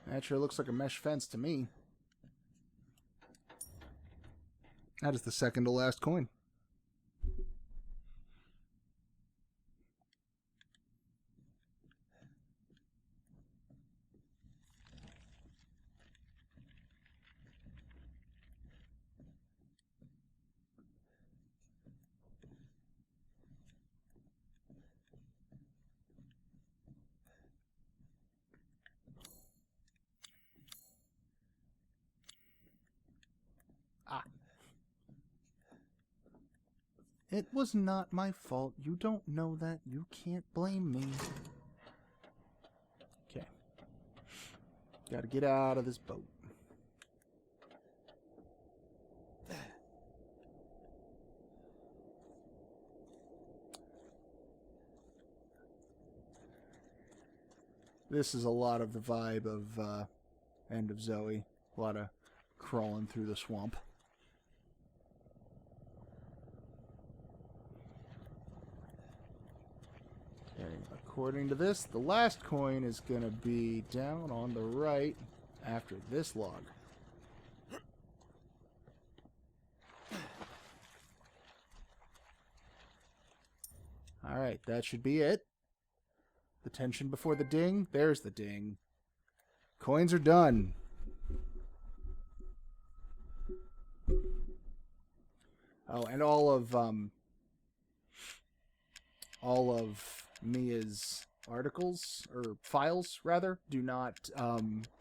That sure looks like a mesh fence to me. That is the second to last coin. It was not my fault. You don't know that. You can't blame me. Okay. Gotta get out of this boat. This is a lot of the vibe of End of Zoe. A lot of crawling through the swamp. Okay, according to this, the last coin is going to be down on the right after this log. Alright, that should be it. The tension before the ding. There's the ding. Coins are done. Oh, and all of Mia's articles, or files rather, do not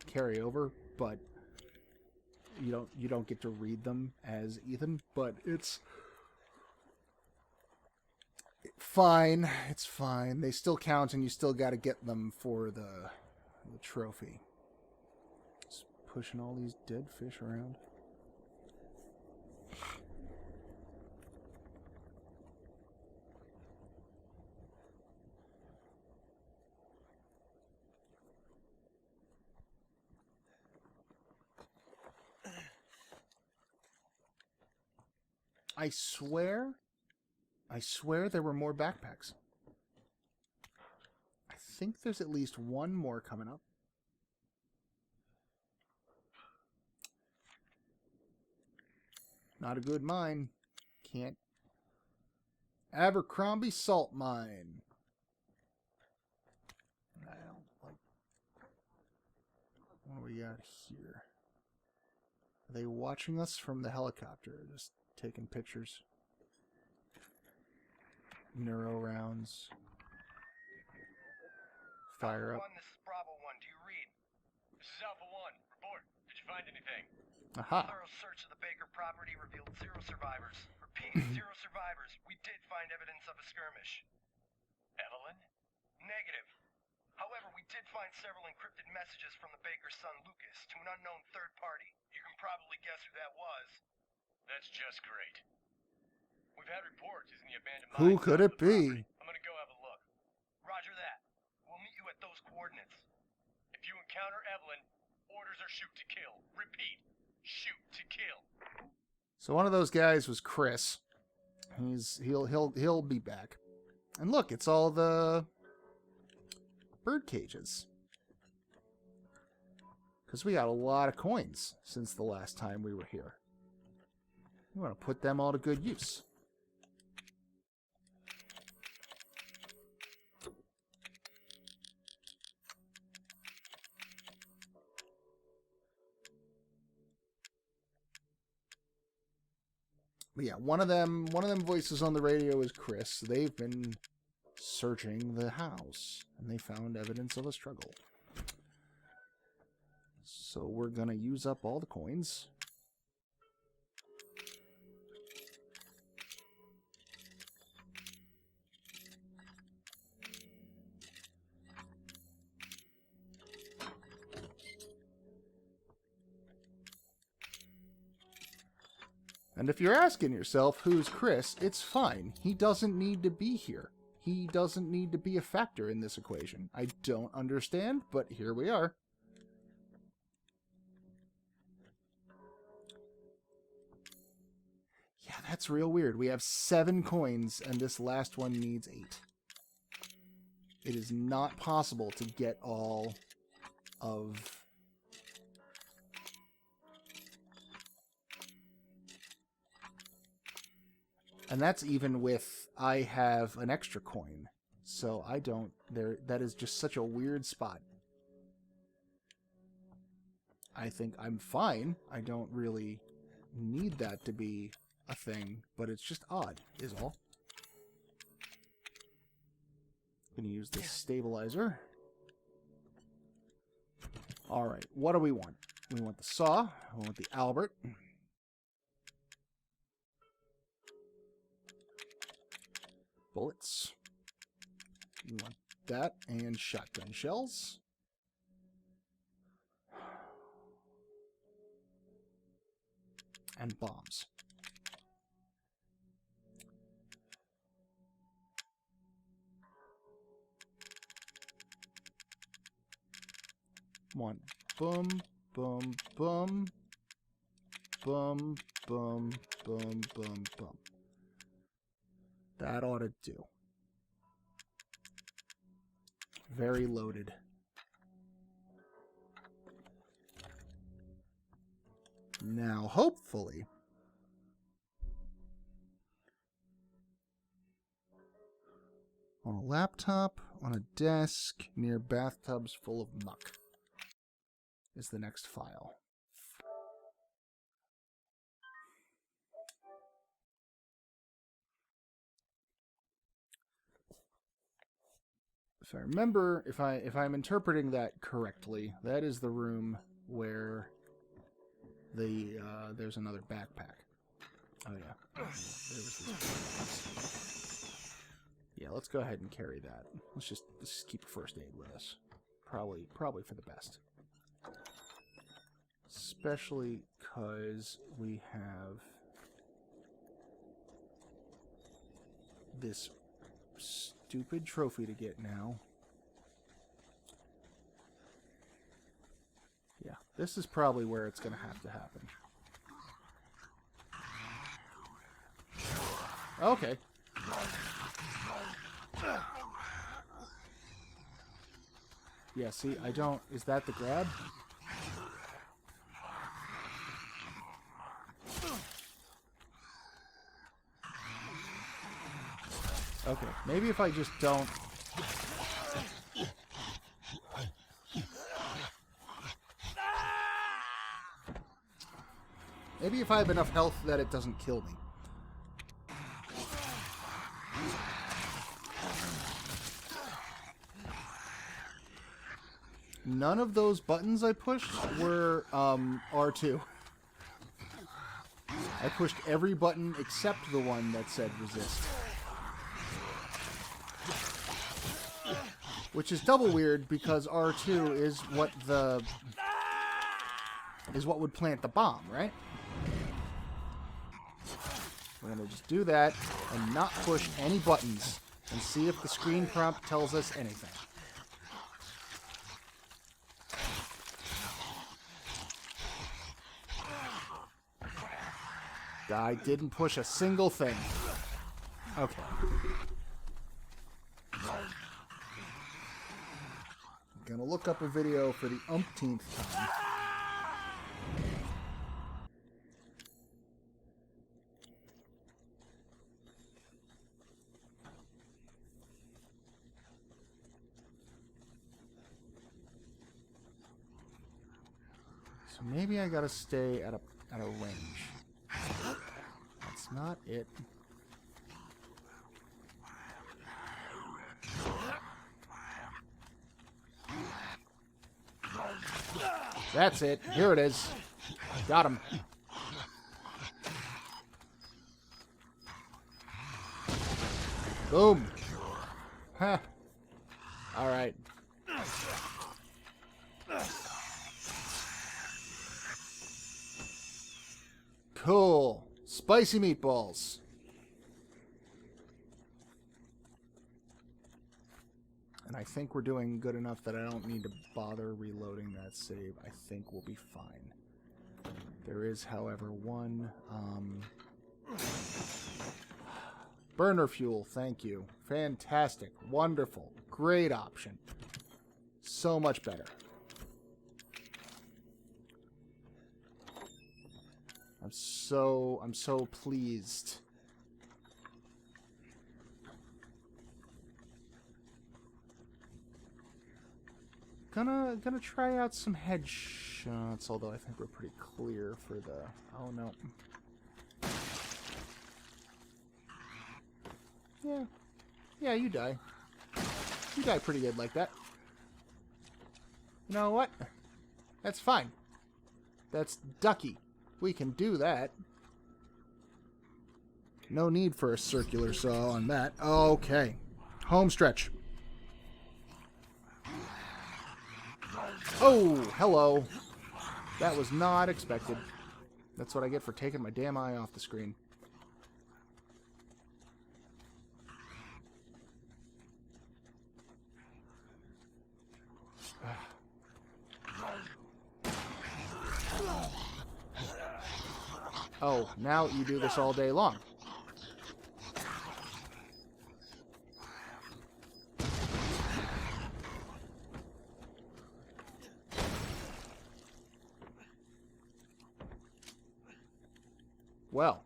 carry over, but you don't get to read them as Ethan, but it's fine. It's fine. They still count, and you still got to get them for the trophy. Just pushing all these dead fish around. I swear there were more backpacks. I think there's at least one more coming up. Not a good mine. Can't. Abercrombie salt mine. I don't like. What do we got here? Are they watching us from the helicopter? Just taking pictures. Neuro rounds. Fire up. Alpha 1, this is Bravo 1. Do you read? This is Alpha 1. Report. Did you find anything? Aha. A thorough search of the Baker property revealed 0 survivors. Repeat, 0 survivors. We did find evidence of a skirmish. Evelyn? Negative. However, we did find several encrypted messages from the Baker's son Lucas to an unknown third party. You can probably guess who that was. That's just great. We've had reports he's in the abandoned mine. Who could it be? I'm gonna go have a look. Roger that. We'll meet you at those coordinates. If you encounter Evelyn, orders are shoot to kill. Repeat, shoot to kill. So one of those guys was Chris. He'll be back. And look, it's all the bird cages. Because we got a lot of coins since the last time we were here. We want to put them all to good use. But yeah, one of them voices on the radio is Chris. They've been searching the house, and they found evidence of a struggle. So we're gonna use up all the coins. And if you're asking yourself, who's Chris, it's fine. He doesn't need to be here. He doesn't need to be a factor in this equation. I don't understand, but here we are. Yeah, that's real weird. We have 7 coins, and this last one needs 8. It is not possible to get all of And that's even with I have an extra coin. So I don't... that is just such a weird spot. I think I'm fine. I don't really need that to be a thing, but it's just odd, is all. Gonna use this stabilizer. Alright, what do we want? We want the saw. We want the Albert. Bullets. We want that and shotgun shells. And bombs. One. Boom, boom, boom. Boom, boom, boom, boom, boom. That ought to do. Very loaded. Now, hopefully, on a laptop, on a desk, near bathtubs full of muck, is the next file. If I remember, if I'm interpreting that correctly, that is the room where there's another backpack. Oh yeah, there was this. Yeah, let's go ahead and carry that. Let's just keep first aid with us. Probably for the best. Especially because we have this stupid trophy to get now. Yeah, this is probably where it's going to have to happen. Okay. Yeah, see, I don't... Is that the grab? Okay, maybe if I just don't... Maybe if I have enough health that it doesn't kill me. None of those buttons I pushed were R2. I pushed every button except the one that said resist. Which is double weird because R2 is what would plant the bomb, right? We're gonna just do that and not push any buttons and see if the screen prompt tells us anything. I didn't push a single thing. Okay. I'm gonna look up a video for the umpteenth time. So maybe I gotta stay at a range. That's not it. That's it. Here it is. Got him. Boom. Huh. All right. Cool. Spicy meatballs. And I think we're doing good enough that I don't need to bother reloading that save. I think we'll be fine. There is, however, one... burner fuel, thank you. Fantastic. Wonderful. Great option. So much better. I'm so pleased Gonna try out some headshots, although I think we're pretty clear for the... Oh, no. Yeah. Yeah, you die. You die pretty good like that. You know what? That's fine. That's ducky. We can do that. No need for a circular saw on that. Okay. Home stretch. Oh, hello. That was not expected. That's what I get for taking my damn eye off the screen. Oh, now you do this all day long. Well.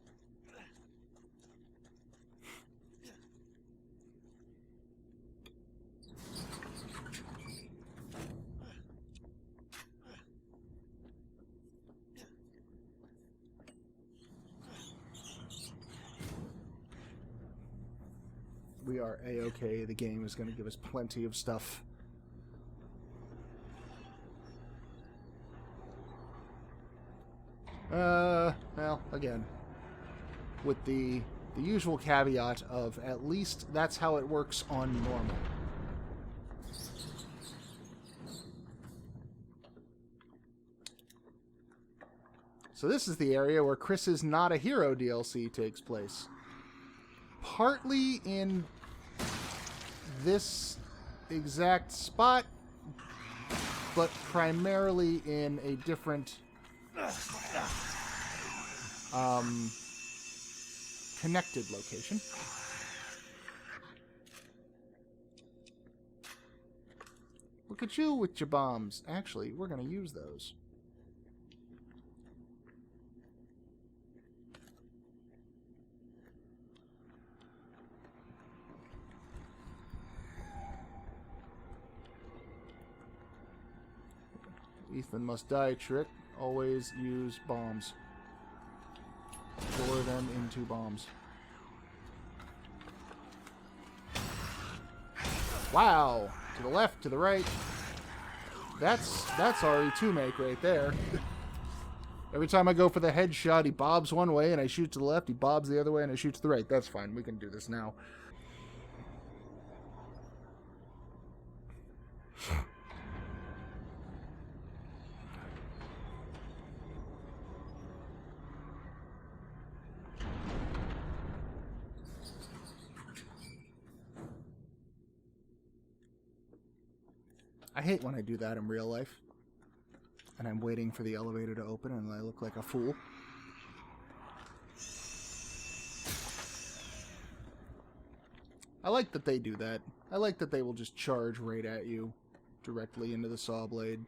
We are A-okay. The game is going to give us plenty of stuff. Well, again, with the usual caveat of at least that's how it works on normal. So this is the area where Chris's Not a Hero DLC takes place. Partly in this exact spot, but primarily in a different connected location. Look at you with your bombs. Actually, we're going to use those. Ethan must die trick. Always use bombs. Pour them into bombs. Wow! To the left, to the right. That's RE2 make right there. Every time I go for the headshot, he bobs one way and I shoot to the left, he bobs the other way and I shoot to the right. That's fine. We can do this now. I hate when I do that in real life. And I'm waiting for the elevator to open and I look like a fool. I like that they do that. I like that they will just charge right at you directly into the saw blade.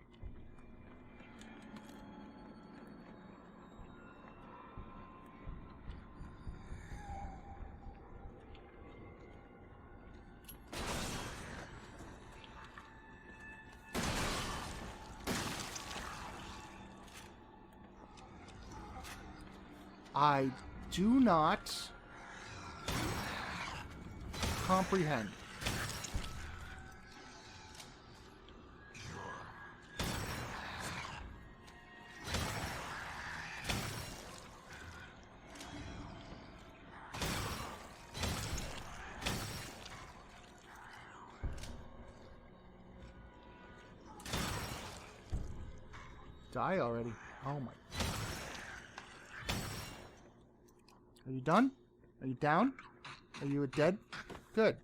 I do not comprehend. Die already. Oh my. Are you done? Are you down? Are you dead? Good.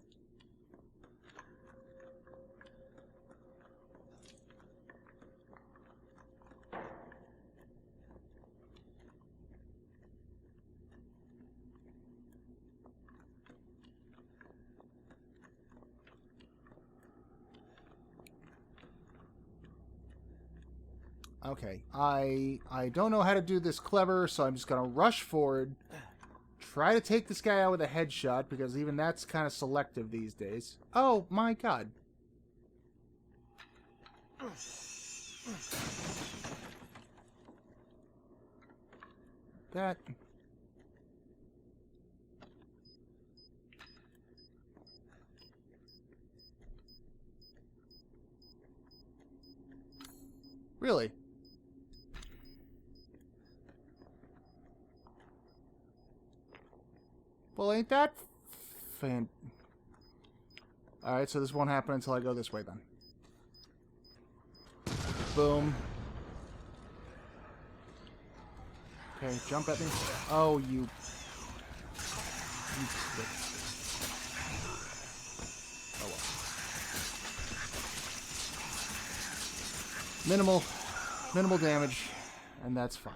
Okay, I don't know how to do this clever, so I'm just gonna rush forward. Try to take this guy out with a headshot, because even that's kind of selective these days. Oh, my God. That. Really? Well, ain't that fan... Alright, so this won't happen until I go this way, then. Boom. Okay, jump at me. Oh, you... prick. Oh, well. Minimal damage, and that's fine.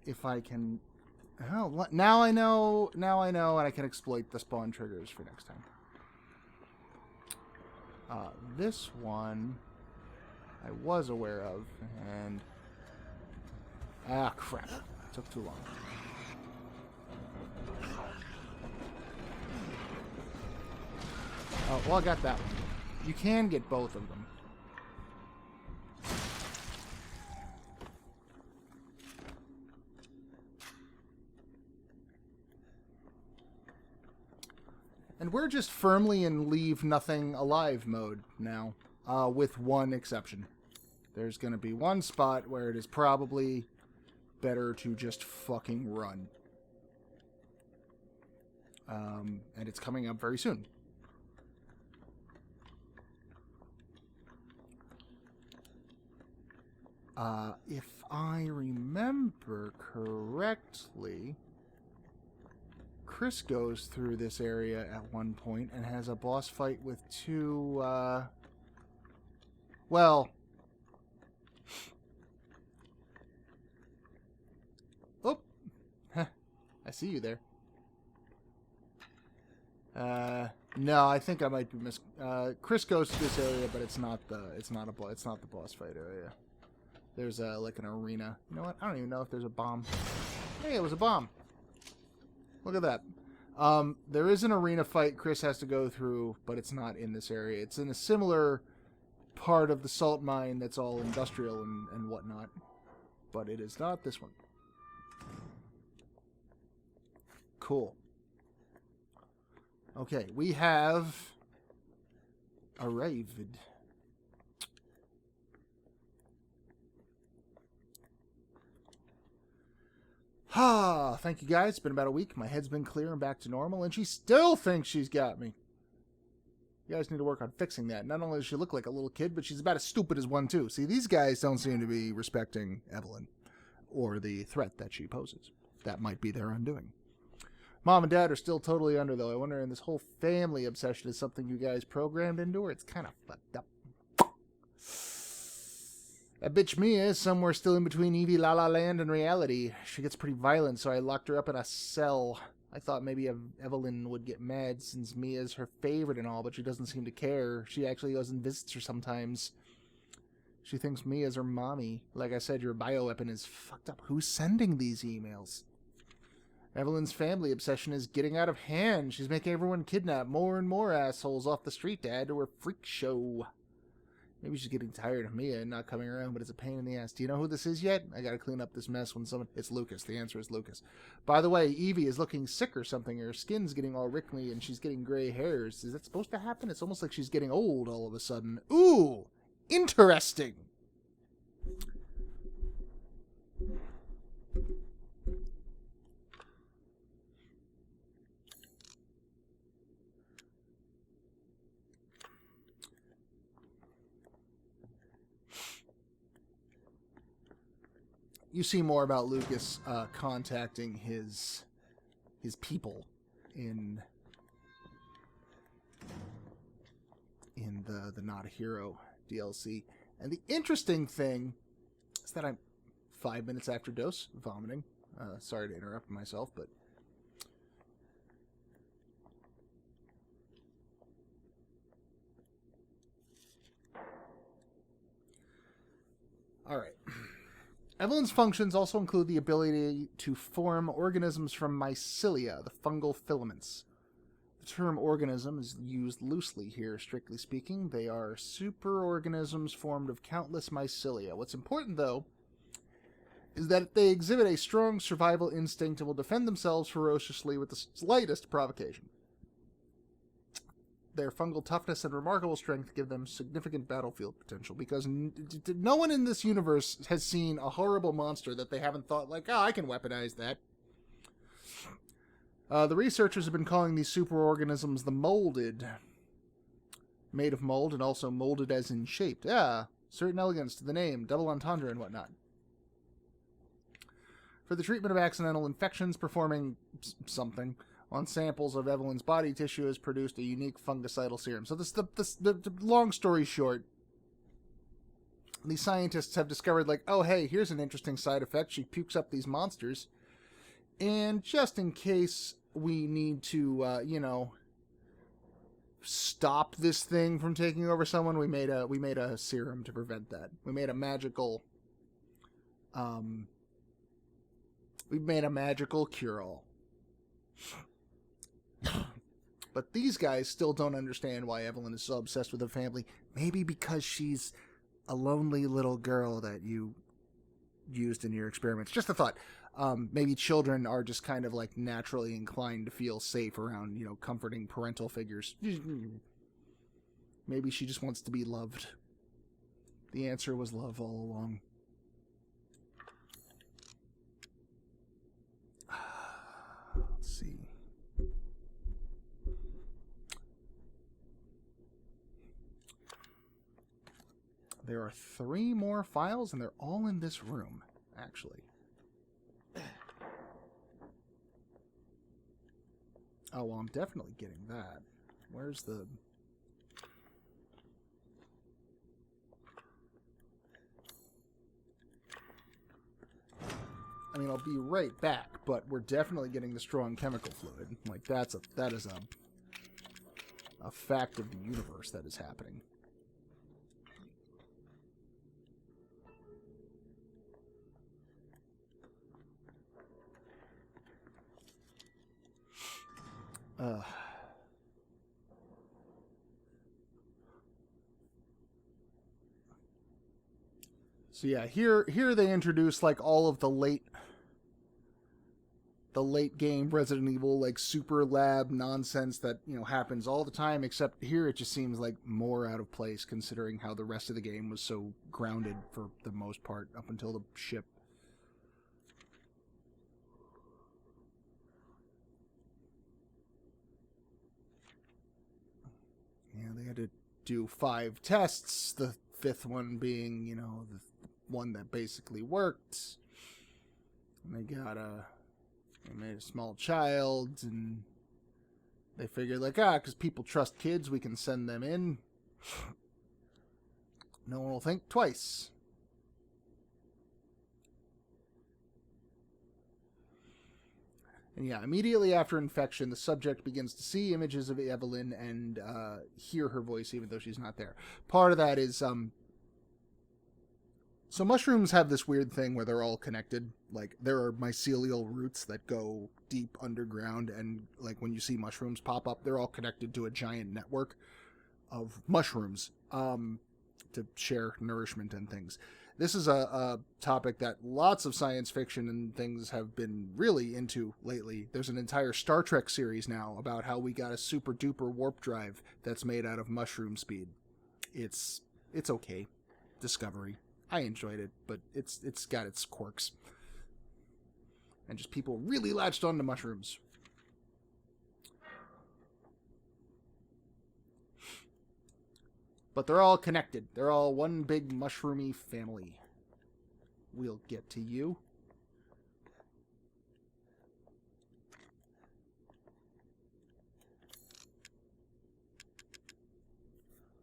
If I can... Oh, now I know, and I can exploit the spawn triggers for next time. This one I was aware of, and... Ah, crap. Took too long. Oh, well, I got that one. You can get both of them. And we're just firmly in leave nothing alive mode now, with one exception. There's going to be one spot where it is probably better to just fucking run. And it's coming up very soon. If I remember correctly, Chris goes through this area at one point and has a boss fight with two, well... Oh! Heh. I see you there. No, I think I might be Chris goes to this area, but it's not the boss fight area. There's like an arena. You know what? I don't even know if there's a bomb. Hey, it was a bomb. Look at that. There is an arena fight Chris has to go through, but it's not in this area. It's in a similar part of the salt mine that's all industrial and whatnot. But it is not this one. Cool. Okay, we have arrived. Ah, thank you guys. It's been about a week. My head's been clear and back to normal, and she still thinks she's got me. You guys need to work on fixing that. Not only does she look like a little kid, but she's about as stupid as one, too. See, these guys don't seem to be respecting Evelyn or the threat that she poses. That might be their undoing. Mom and Dad are still totally under, though. I wonder if this whole family obsession is something you guys programmed into her. It's kind of fucked up. That bitch Mia is somewhere still in between Evie La La Land and reality. She gets pretty violent, so I locked her up in a cell. I thought maybe Evelyn would get mad since Mia's her favorite and all, but she doesn't seem to care. She actually goes and visits her sometimes. She thinks Mia's her mommy. Like I said, your bioweapon is fucked up. Who's sending these emails? Evelyn's family obsession is getting out of hand. She's making everyone kidnap more and more assholes off the street to add to her freak show. Maybe she's getting tired of Mia and not coming around, but it's a pain in the ass. Do you know who this is yet? I gotta clean up this mess when someone... It's Lucas. The answer is Lucas. By the way, Evie is looking sick or something. Her skin's getting all wrinkly and she's getting gray hairs. Is that supposed to happen? It's almost like she's getting old all of a sudden. Ooh! Interesting! You see more about Lucas contacting his people in the Not a Hero DLC. And the interesting thing is that I'm 5 minutes after dose, vomiting. Sorry to interrupt myself, but... Alright. Evelyn's functions also include the ability to form organisms from mycelia, the fungal filaments. The term organism is used loosely here, strictly speaking. They are superorganisms formed of countless mycelia. What's important, though, is that they exhibit a strong survival instinct and will defend themselves ferociously with the slightest provocation. Their fungal toughness and remarkable strength give them significant battlefield potential, because no one in this universe has seen a horrible monster that they haven't thought, like, oh, I can weaponize that. The researchers have been calling these superorganisms the molded. Made of mold and also molded as in shaped. Yeah, certain elegance to the name, double entendre and whatnot. For the treatment of accidental infections, performing something on samples of Evelyn's body tissue has produced a unique fungicidal serum. So the long story short, these scientists have discovered, like, oh, hey, here's an interesting side effect. She pukes up these monsters. And just in case we need to, stop this thing from taking over someone, we made a serum to prevent that. We made a magical cure-all. But these guys still don't understand why Evelyn is so obsessed with her family. Maybe because she's a lonely little girl that you used in your experiments. Just a thought. Maybe children are just kind of like naturally inclined to feel safe around, comforting parental figures. Maybe she just wants to be loved. The answer was love all along. Let's see. There are 3 more files, and they're all in this room, actually. Oh, well, I'm definitely getting that. Where's the... I mean, I'll be right back, but we're definitely getting the strong chemical fluid. Like, that is a fact of the universe that is happening. So yeah, here they introduce like all of the late game Resident Evil like super lab nonsense that happens all the time, except here it just seems like more out of place considering how the rest of the game was so grounded for the most part up until the ship. Yeah, they had to do 5 tests, the 5th one being, the one that basically worked. And they made a small child, and they figured, like, because people trust kids, we can send them in. No one will think twice. And yeah, immediately after infection, the subject begins to see images of Evelyn and hear her voice, even though she's not there. Part of that is, so mushrooms have this weird thing where they're all connected. Like, there are mycelial roots that go deep underground, and, like, when you see mushrooms pop up, they're all connected to a giant network of mushrooms to share nourishment and things. This is a topic that lots of science fiction and things have been really into lately. There's an entire Star Trek series now about how we got a super duper warp drive that's made out of mushroom speed. It's okay. Discovery. I enjoyed it, but it's got its quirks. And just people really latched onto mushrooms. But they're all connected. They're all one big mushroomy family. We'll get to you.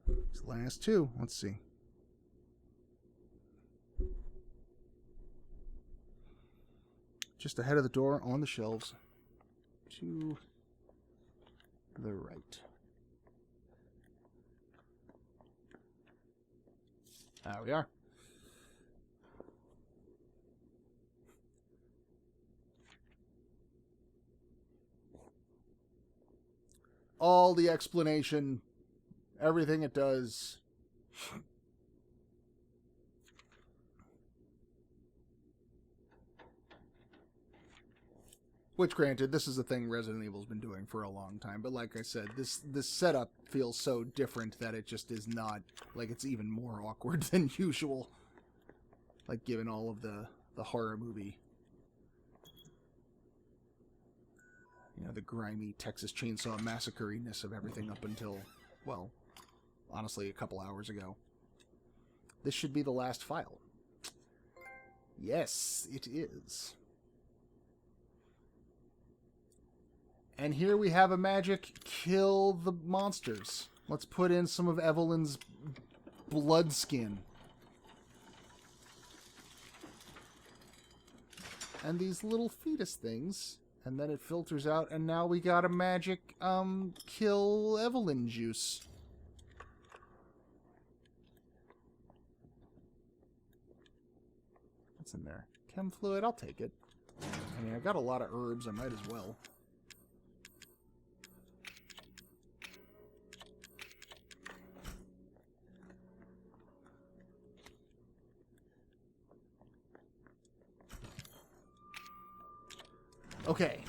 These last 2. Let's see. Just ahead of the door on the shelves. To the right. There we are. all the explanation, everything it does. Which, granted, this is a thing Resident Evil's been doing for a long time, but like I said, this setup feels so different that it just is not, like, it's even more awkward than usual. Like, given all of the horror movie, you know, the grimy Texas Chainsaw Massacre-ness of everything up until, well, honestly, a couple hours ago. This should be the last file. Yes, it is. And here we have a magic kill the monsters. Let's put in some of Evelyn's blood skin. And these little fetus things. And then it filters out, and now we got a magic, kill Evelyn juice. What's in there? Chem fluid, I'll take it. I mean, I've got a lot of herbs, I might as well. Okay.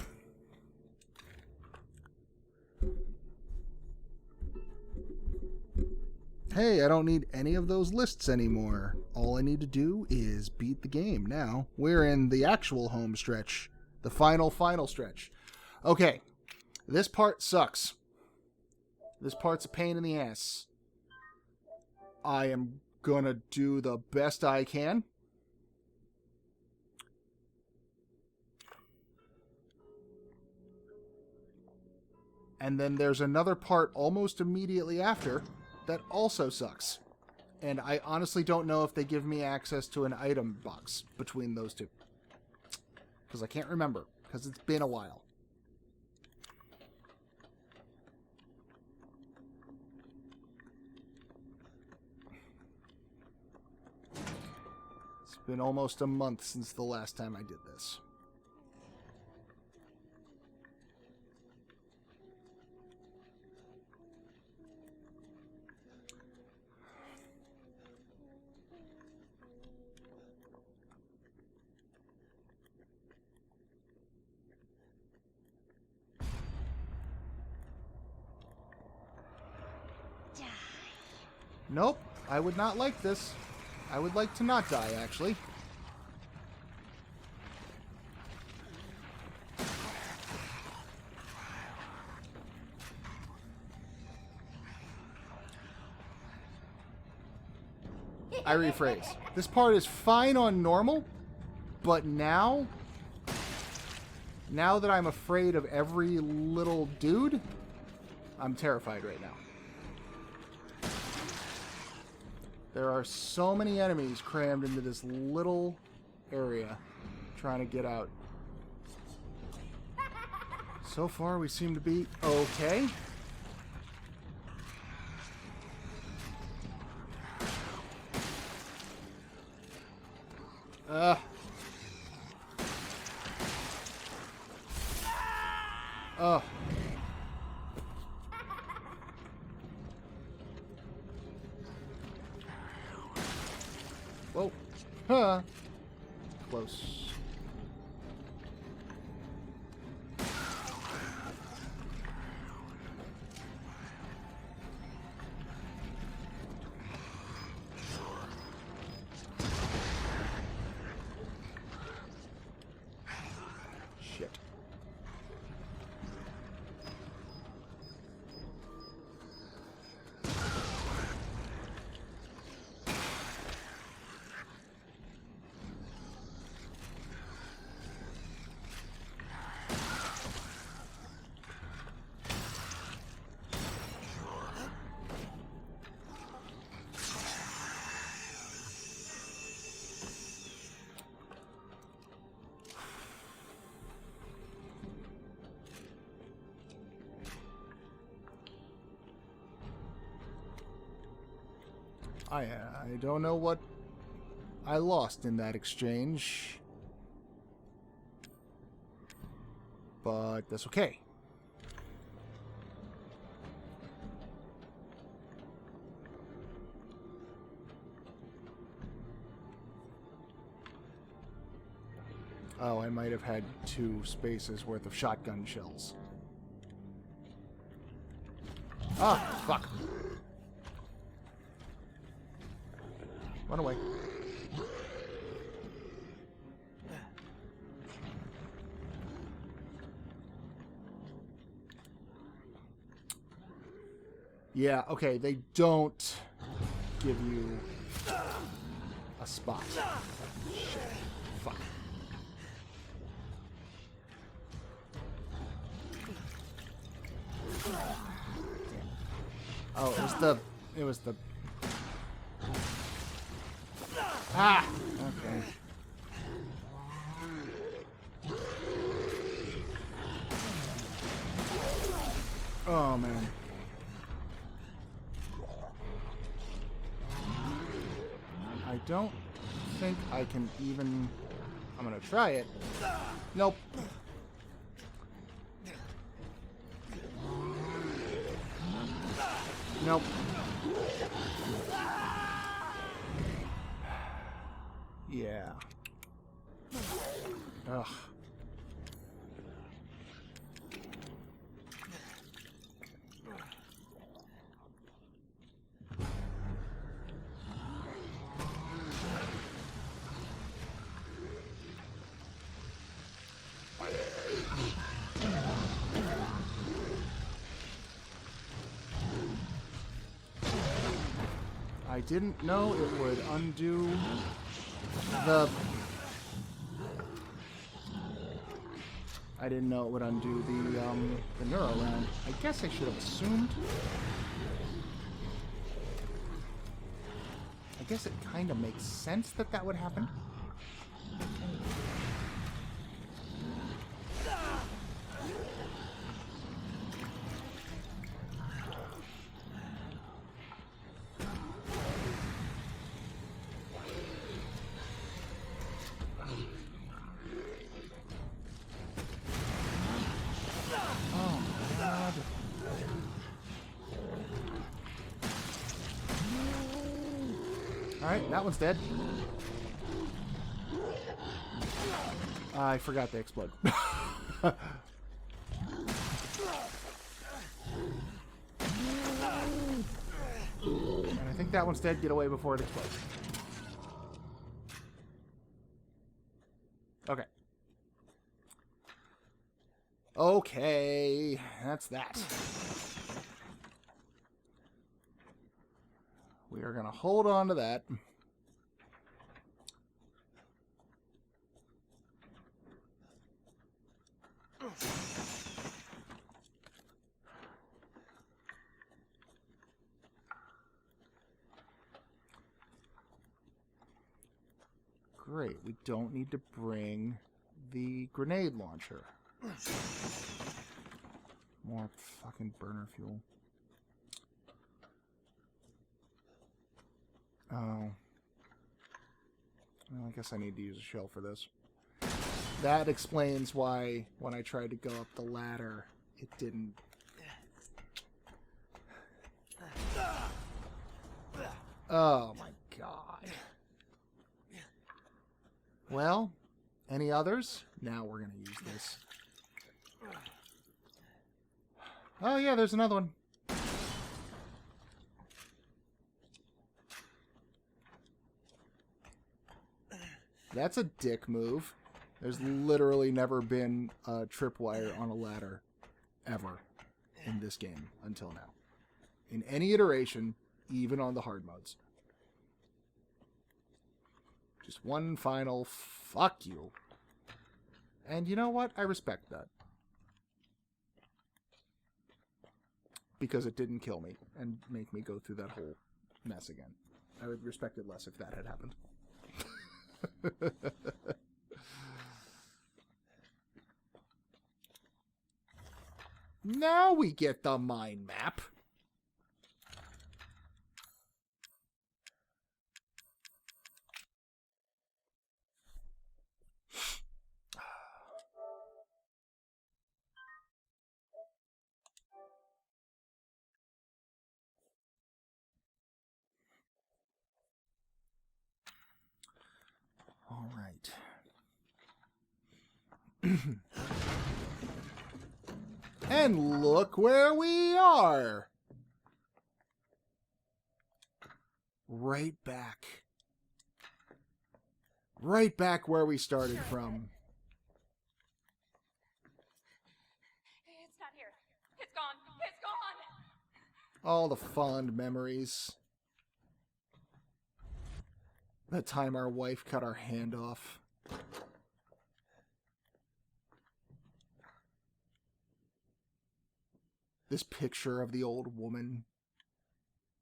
Hey, I don't need any of those lists anymore. All I need to do is beat the game now. We're in the actual home stretch. The final stretch. Okay. This part sucks. This part's a pain in the ass. I am gonna do the best I can. And then there's another part almost immediately after that also sucks. And I honestly don't know if they give me access to an item box between those two. Because I can't remember. Because it's been a while. It's been almost a month since the last time I did this. Nope, I would not like this. I would like to not die, actually. I rephrase. This part is fine on normal, but now that I'm afraid of every little dude, I'm terrified right now. There are so many enemies crammed into this little area trying to get out. So far, we seem to be okay. Whoa. Huh. Close. Shit. I don't know what I lost in that exchange, but that's okay. Oh, I might have had 2 spaces worth of shotgun shells. Ah, fuck. Run away. Yeah, okay, they don't give you a spot. Shit. Fuck. Oh, it was the Ah! Okay. Oh, man. I don't think I can even... I'm gonna try it. Nope. Nope. Yeah. Ugh. I didn't know it would undo the... I didn't know it would undo the neuro round. I guess I should have assumed. I guess it kind of makes sense that that would happen. Alright, that one's dead. I forgot they explode. And I think that one's dead. Get away before it explodes. Okay. Okay, that's that. We are going to hold on to that. Great, we don't need to bring the grenade launcher. More fucking burner fuel. Oh. Well, I guess I need to use a shell for this. That explains why, when I tried to go up the ladder, it didn't... Oh my god. Well, any others? Now we're gonna use this. Oh yeah, there's another one. That's a dick move. There's literally never been a tripwire on a ladder ever in this game until now. In any iteration, even on the hard modes. Just one final fuck you. And you know what? I respect that. Because it didn't kill me and make me go through that whole mess again. I would respect it less if that had happened. Now we get the mind map. All right. And look where we are. Right back. Right back where we started from. It's not here. It's gone. It's gone. All the fond memories. That time our wife cut our hand off. This picture of the old woman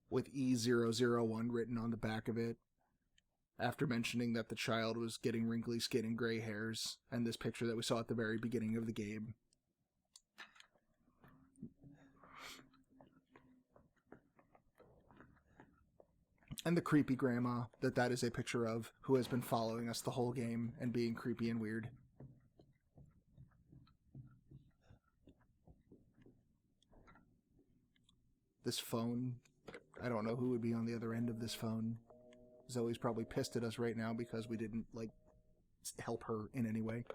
with E001 written on the back of it, after mentioning that the child was getting wrinkly skin and gray hairs, and this picture that we saw at the very beginning of the game. And the creepy grandma that is a picture of, who has been following us the whole game and being creepy and weird. This phone, I don't know who would be on the other end of this phone. Zoe's probably pissed at us right now because we didn't, like, help her in any way.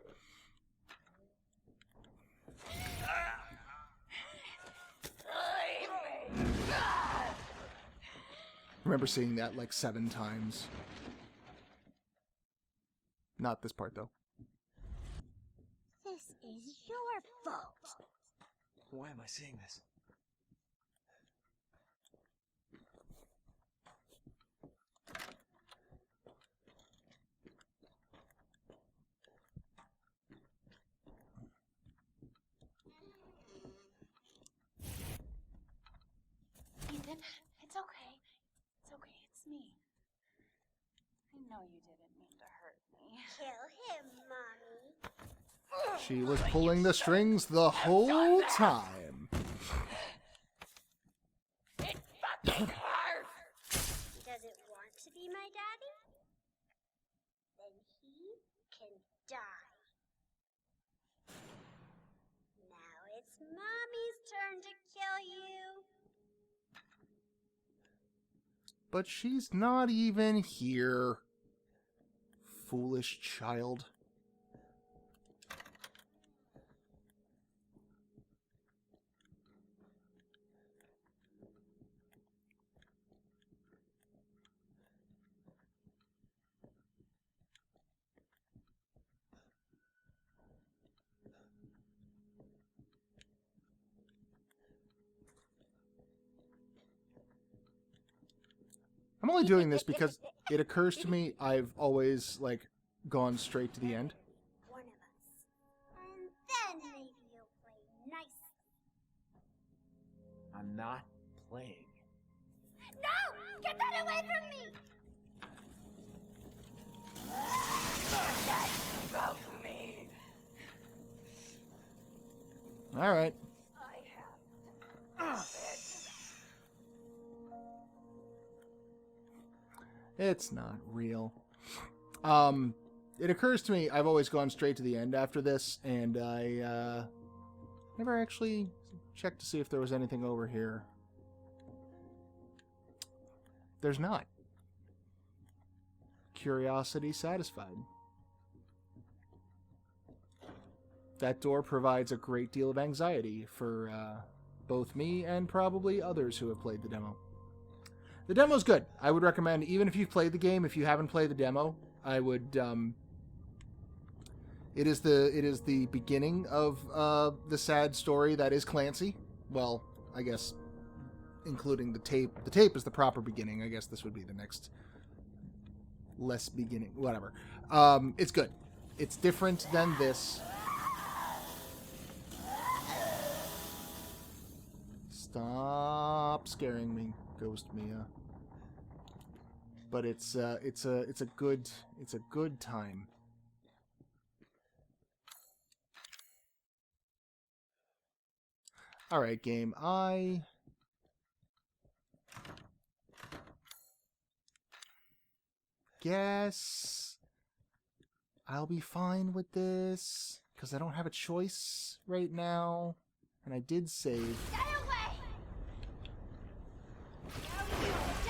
Remember seeing that like 7 times. Not this part, though. This is your fault. Why am I seeing this? Ethan, it's okay. It's okay. It's me. I know you didn't mean to hurt me. Kill him, Mommy. She was pulling the strings the whole time. It fucking hurts. Does it want to be my daddy? Then he can die. Now it's Mommy's turn to kill you. But she's not even here. Foolish child. I'm only doing this because it occurs to me I've always, like, gone straight to the end. One of us. And then maybe you'll play nice. I'm not playing. No! Get that away from me! Alright. It's not real. It occurs to me I've always gone straight to the end after this, and I never actually checked to see if there was anything over here. There's not. Curiosity satisfied. That door provides a great deal of anxiety for both me and probably others who have played the demo. The demo's good. I would recommend, even if you've played the game, if you haven't played the demo, I would. It is the beginning of the sad story that is Clancy. Well, I guess including the tape. The tape is the proper beginning. I guess this would be the next less beginning. Whatever. It's good. It's different than this. Stop scaring me, Ghost Mia. But it's a good time. All right, game. I guess I'll be fine with this because I don't have a choice right now, and I did save.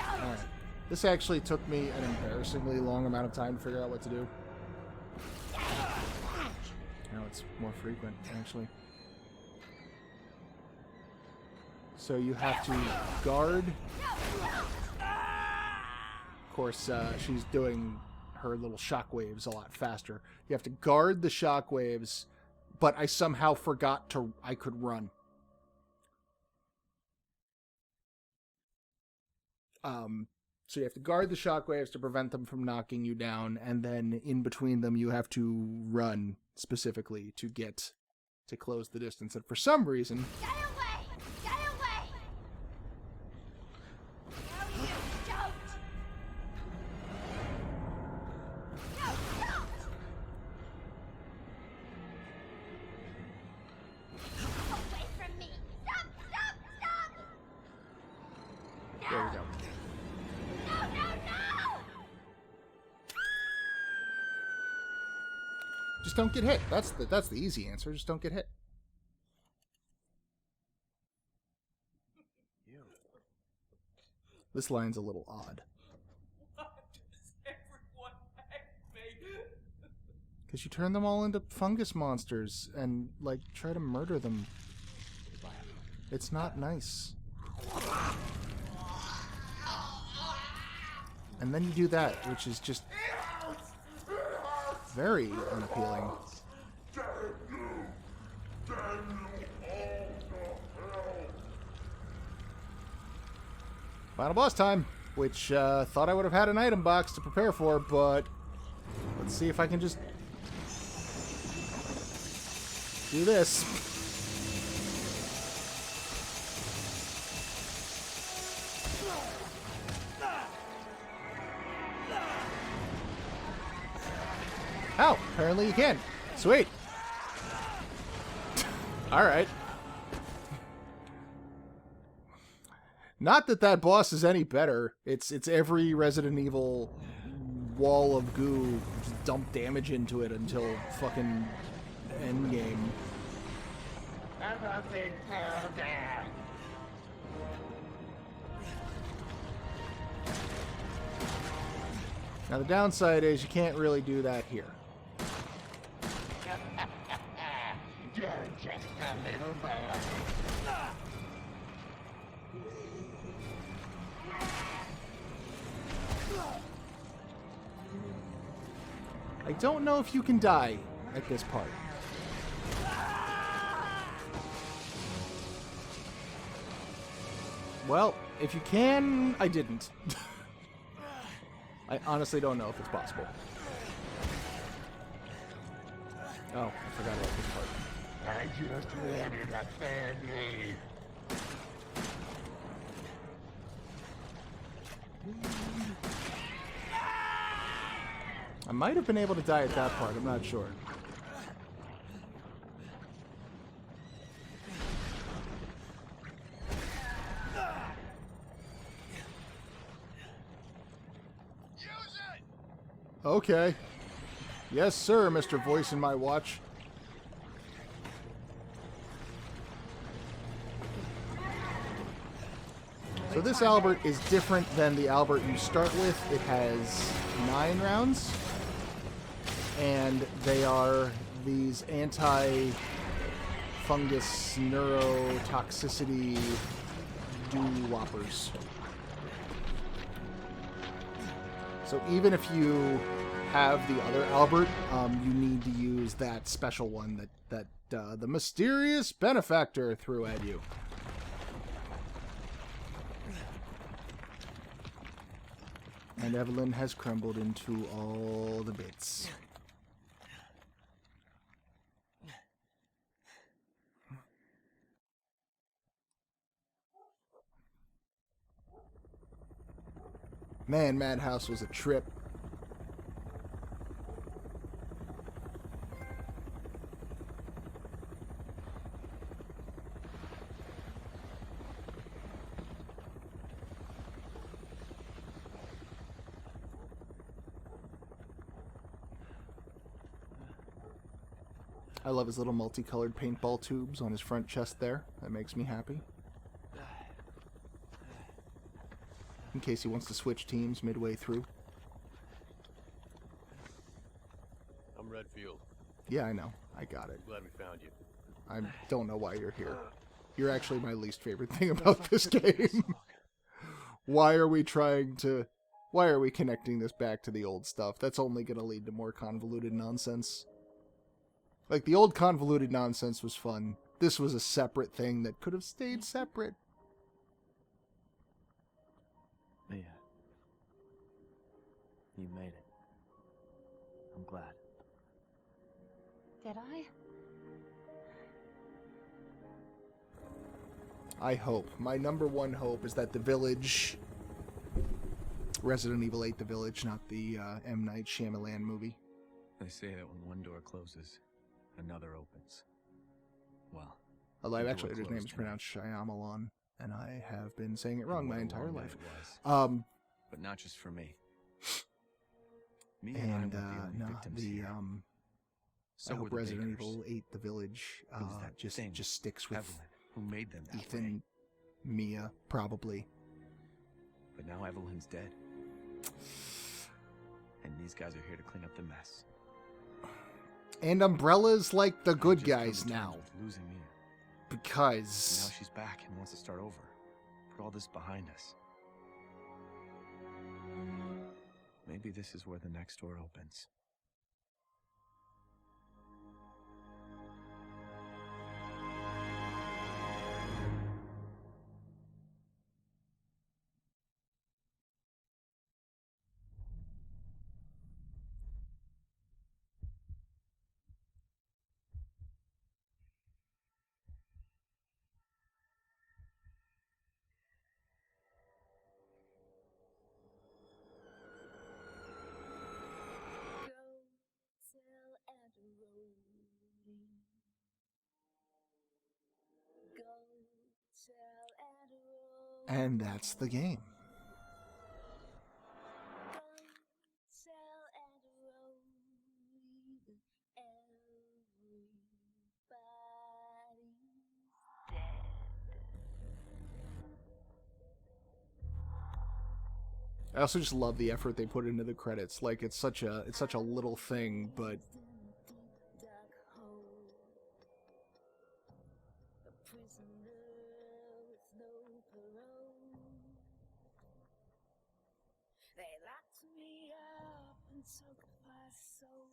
Alright. This actually took me an embarrassingly long amount of time to figure out what to do. Now That's more frequent, actually. So you have to guard. Of course, she's doing her little shockwaves a lot faster. You have to guard the shockwaves, but I somehow forgot I could run. So you have to guard the shockwaves to prevent them from knocking you down, and then in between them you have to run specifically to close the distance. And for some reason, Get away! Get away! No, you don't! No, don't! Away from me! Stop! Stop! Stop! there we go. No, no, no! Just don't get hit. That's the easy answer. Just don't get hit. This line's a little odd. Because you turn them all into fungus monsters and, like, try to murder them. It's not nice. And then you do that, which is just very unappealing. Final boss time, which thought I would have had an item box to prepare for, but let's see if I can just do this. Oh, apparently you can. Sweet. Alright. Not that that boss is any better. It's every Resident Evil wall of goo. Just dump damage into it until fucking endgame. Now the downside is you can't really do that here. I don't know if you can die at this part. Well, if you can, I didn't. I honestly don't know if it's possible. Oh, I forgot about this part. I just wanted a family. I might have been able to die at that part, I'm not sure. Okay. Yes, sir, Mr. Voice in my watch. So this Albert is different than the Albert you start with. It has 9 rounds. And they are these anti-fungus neurotoxicity doo-woppers. So even if you have the other Albert, you need to use that special one that the mysterious benefactor threw at you. And Evelyn has crumbled into all the bits. Man, Madhouse was a trip. I love his little multicolored paintball tubes on his front chest there. That makes me happy. In case he wants to switch teams midway through. I'm Redfield. Yeah, I know. I got it. Glad we found you. I don't know why you're here. You're actually my least favorite thing about this game. Why are we connecting this back to the old stuff? That's only going to lead to more convoluted nonsense. Like, the old convoluted nonsense was fun. This was a separate thing that could have stayed separate. Mia. You made it. I'm glad. Did I? I hope. My number one hope is that The Village... Resident Evil 8 The Village, not the M. Night Shyamalan movie. They say that when one door closes, another opens. Well, Although the door actually, his name closed is tonight. pronounced Shyamalan, and I have been saying it wrong And what my a entire long life. night it was. But not just for me. Me and I And, weren't the only no, victims the, here. So I were hope the Resident Bakers. Evil 8 The Village It was that thing, just sticks with Evelyn, who made them that way. Ethan, Mia, probably. But now Evelyn's dead. And these guys are here to clean up the mess. And Umbrella's like the I good just come to guys terms now. with losing Mia. Now Because... she's back and wants to start over. Put all this behind us. Maybe this is where the next door opens. And that's the game. I also just love the effort they put into the credits. Like, it's such a little thing, but They locked me up and took my soul.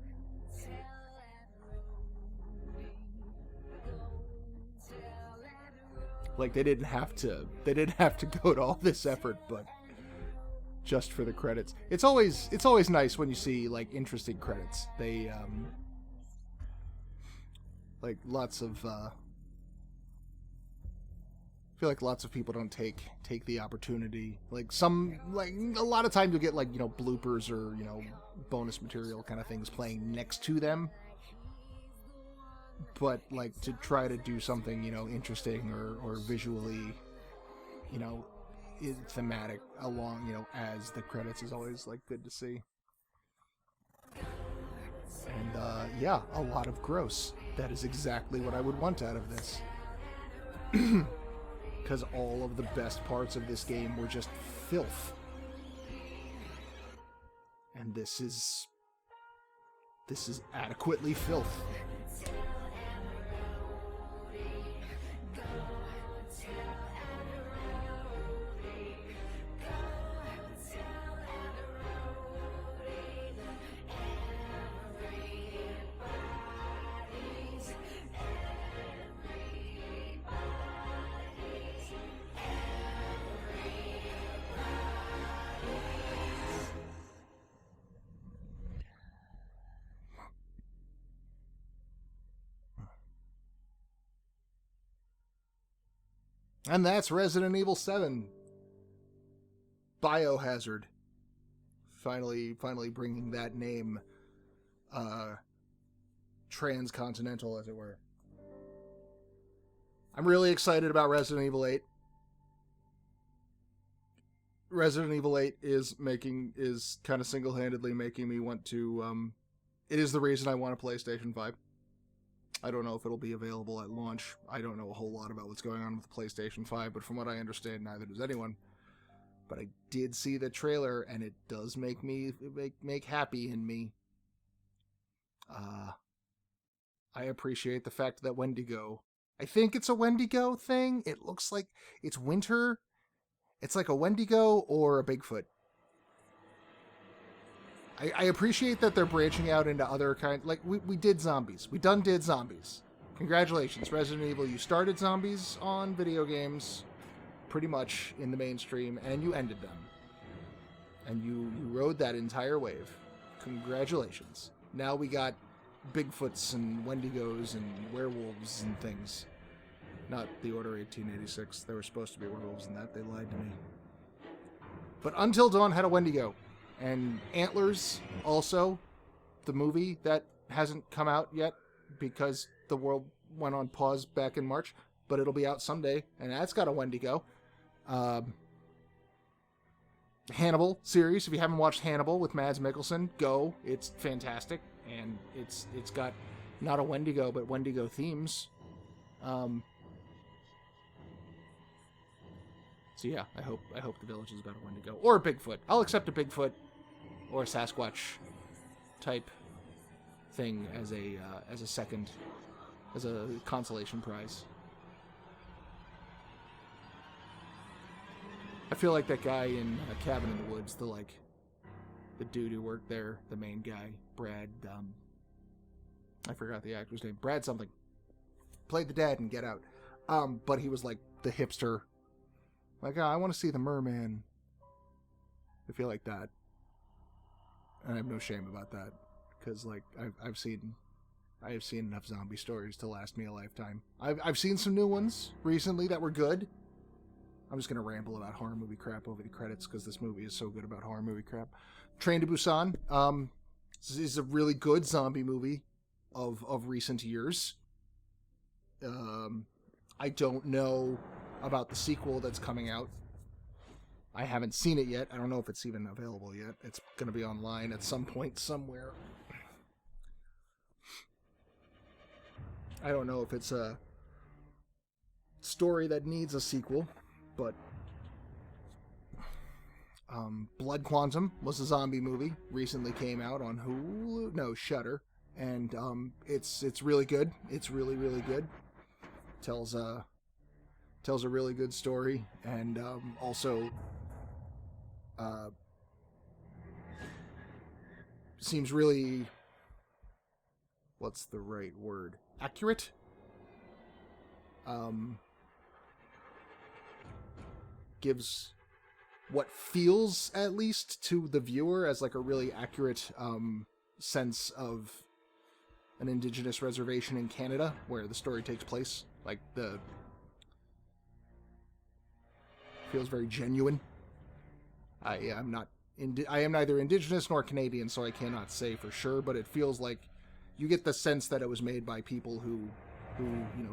Go tell that roadie. Go tell that roadie. like they didn't have to go to all this effort, but just for the credits. It's always nice when you see like interesting credits. They like lots of I feel like lots of people don't take the opportunity. Like a lot of times you'll get like, you know, bloopers or, you know, bonus material kind of things playing next to them. But like to try to do something, you know, interesting or visually, you know, thematic along, you know, as the credits is always like good to see. And yeah, a lot of gross. That is exactly what I would want out of this. Because all of the best parts of this game were just filth. And this is adequately filth. And that's Resident Evil 7. Biohazard. Finally bringing that name transcontinental, as it were. I'm really excited about Resident Evil 8. Resident Evil 8 is kind of single-handedly making me want to it is the reason I want a PlayStation 5. I don't know if it'll be available at launch. I don't know a whole lot about what's going on with the PlayStation 5, but from what I understand, neither does anyone. but I did see the trailer, and it does make me make happy in me. I appreciate the fact that Wendigo. I think it's a Wendigo thing. It looks like it's winter. It's like a Wendigo or a Bigfoot. I appreciate that they're branching out into other kinds. Like, we did zombies. We did zombies. Congratulations, Resident Evil. You started zombies on video games, pretty much, in the mainstream, and you ended them. And you rode that entire wave. Congratulations. Now we got Bigfoots and Wendigos and werewolves and things. Not the Order 1886. There were supposed to be werewolves in that. They lied to me. But Until Dawn had a Wendigo. And Antlers, also, the movie that hasn't come out yet because the world went on pause back in March, but it'll be out someday, and that's got a Wendigo. Hannibal series, if you haven't watched Hannibal with Mads Mikkelsen, go. It's fantastic, and it's got not a Wendigo, but Wendigo themes. So yeah, I hope the Village is about a Wendigo or a Bigfoot. I'll accept a Bigfoot or a Sasquatch type thing as a consolation prize. I feel like that guy in Cabin in the Woods, the dude who worked there, the main guy, Brad. I forgot the actor's name. Brad something. Played the dad in Get Out. But he was like the hipster. Like, I want to see the merman. I feel like that. And I have no shame about that. Because, like, I have seen enough zombie stories to last me a lifetime. I've seen some new ones recently that were good. I'm just going to ramble about horror movie crap over the credits because this movie is so good about horror movie crap. Train to Busan. This is a really good zombie movie of recent years. I don't know about the sequel that's coming out. I haven't seen it yet. I don't know if it's even available yet. It's going to be online at some point somewhere. I don't know if it's a story that needs a sequel, but Blood Quantum was a zombie movie. Recently came out on Hulu. No, Shudder. And it's really good. It's really, really good. Tells a really good story, and also seems really, what's the right word? Accurate? Gives what feels, at least, to the viewer as like a really accurate sense of an indigenous reservation in Canada where the story takes place. Like, feels very genuine. I am neither indigenous nor Canadian, so I cannot say for sure, but it feels like you get the sense that it was made by people who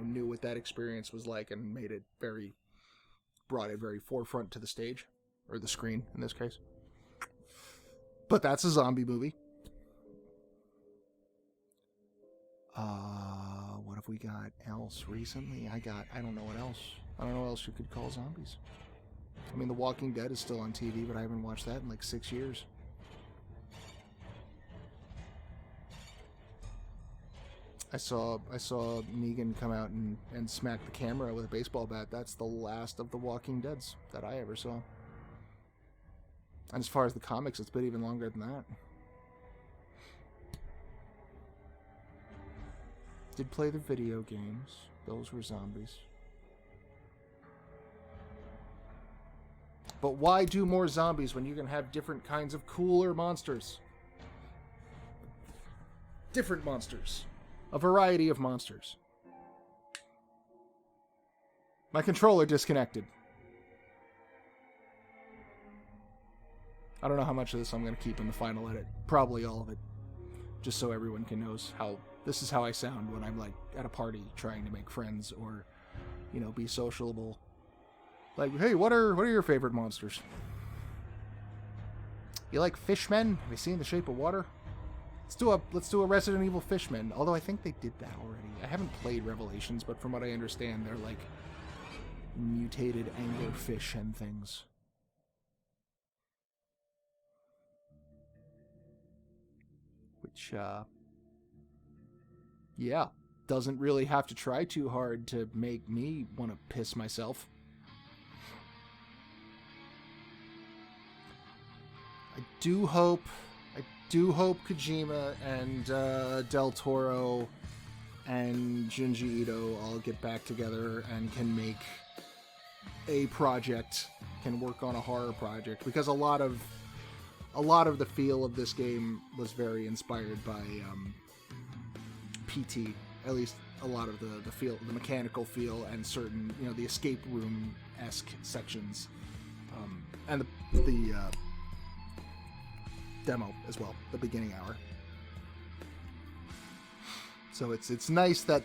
knew what that experience was like and brought it very forefront to the stage, or the screen in this case. But that's a zombie movie. What have we got else recently? I don't know what else. I don't know what else you could call zombies. I mean, The Walking Dead is still on TV, but I haven't watched that in like 6 years. I saw Negan come out and smack the camera with a baseball bat. That's the last of the Walking Deads that I ever saw. And as far as the comics, it's been even longer than that. Did play the video games. Those were zombies. But why do more zombies when you can have different kinds of cooler monsters? Different monsters. A variety of monsters. My controller disconnected. I don't know how much of this I'm going to keep in the final edit. Probably all of it. Just so everyone can know how this is how I sound when I'm like at a party trying to make friends or, be sociable. Like, hey, what are your favorite monsters? You like fishmen? Have you seen The Shape of Water? Let's do a Resident Evil Fishmen. Although I think they did that already. I haven't played Revelations, but from what I understand, they're like mutated anglerfish and things. which, yeah, doesn't really have to try too hard to make me want to piss myself. I do hope Kojima and Del Toro and Junji Ito all get back together and can make a project, can work on a horror project, because a lot of the feel of this game was very inspired by PT. At least a lot of the feel, the mechanical feel, and certain, the escape room-esque sections, and the demo as well, the beginning hour. So it's nice that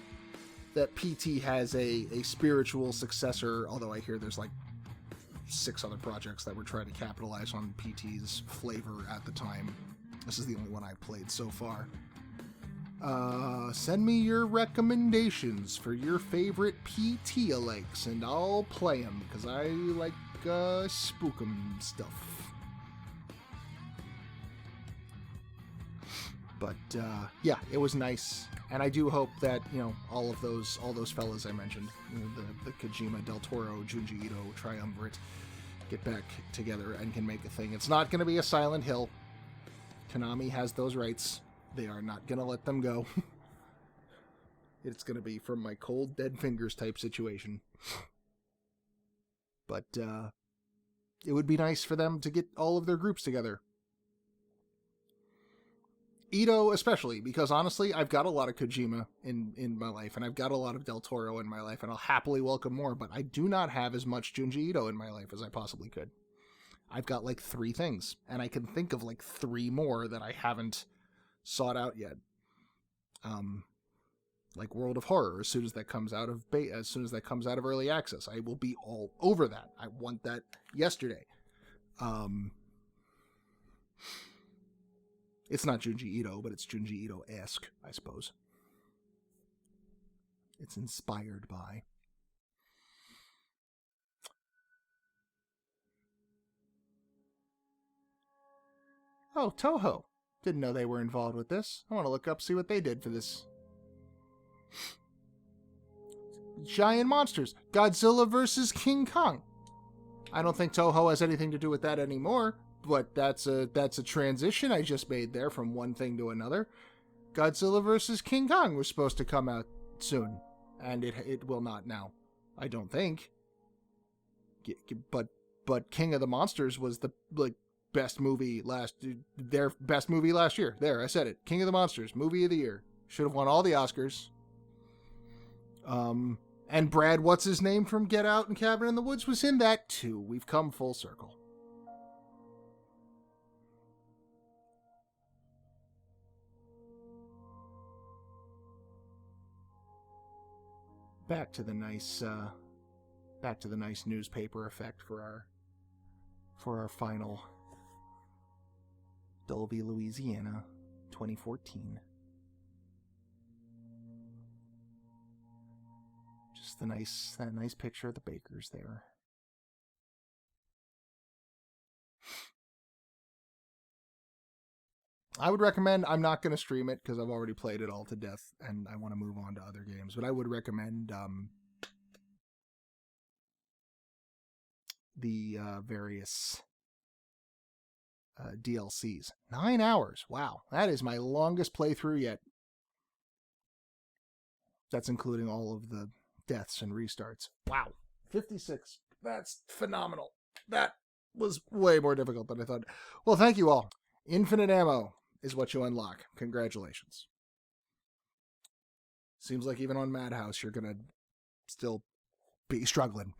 PT has a spiritual successor, although I hear there's like 6 other projects that were trying to capitalize on PT's flavor at the time. This is the only one I've played so far. Send me your recommendations for your favorite PT alikes, and I'll play them, because I like spookum stuff. But yeah, it was nice, and I do hope that all those fellas I mentioned, the Kojima, Del Toro, Junji Ito triumvirate, get back together and can make a thing. It's not going to be a Silent Hill. Konami has those rights. They are not going to let them go. It's going to be from my cold dead fingers type situation. But it would be nice for them to get all of their groups together. Ito especially, because honestly, I've got a lot of Kojima in my life, and I've got a lot of Del Toro in my life, and I'll happily welcome more, but I do not have as much Junji Ito in my life as I possibly could. I've got like 3 things, and I can think of like 3 more that I haven't sought out yet. Like World of Horror, as soon as that comes out of early access, I will be all over that. I want that yesterday. It's not Junji Ito, but it's Junji Ito-esque, I suppose. It's inspired by. Oh, Toho. Didn't know they were involved with this. I want to look up, see what they did for this. Giant monsters. Godzilla vs. King Kong. I don't think Toho has anything to do with that anymore, but that's a transition I just made there from one thing to another. Godzilla vs. King Kong was supposed to come out soon, and it will not now. I don't think. But King of the Monsters was the best movie their best movie last year. There, I said it. King of the Monsters, movie of the year. Should have won all the Oscars. And Brad, what's his name from Get Out and Cabin in the Woods, was in that too. We've come full circle. Back to the nice newspaper effect for our final Dulvey, Louisiana, 2014. Just that nice picture of the bakers there. I would recommend, I'm not going to stream it because I've already played it all to death and I want to move on to other games, but I would recommend the various DLCs. 9 hours. Wow. That is my longest playthrough yet. That's including all of the deaths and restarts. Wow. 56. That's phenomenal. That was way more difficult than I thought. Well, thank you all. Infinite ammo is what you unlock. Congratulations. Seems like even on Madhouse, you're going to still be struggling.